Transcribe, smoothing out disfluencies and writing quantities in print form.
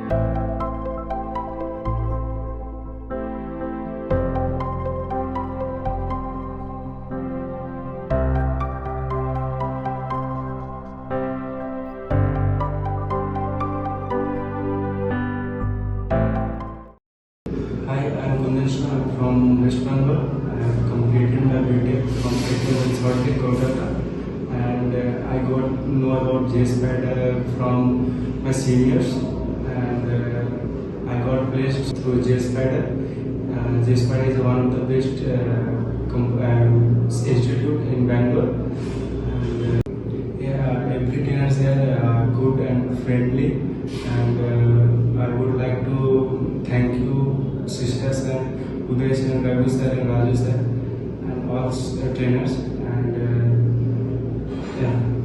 Hi, I'm Kundan from West Bengal. I have completed my BTech from JSpiders Kolkata, and I got know about JSpiders from my seniors, and I got placed through JSpiders. JSpiders is one of the best institute in Bangalore. And, every trainers are good and friendly, and I would like to thank you, Sister sir, Uday sir, Ravi sir, and Raju sir, and all trainers. And yeah.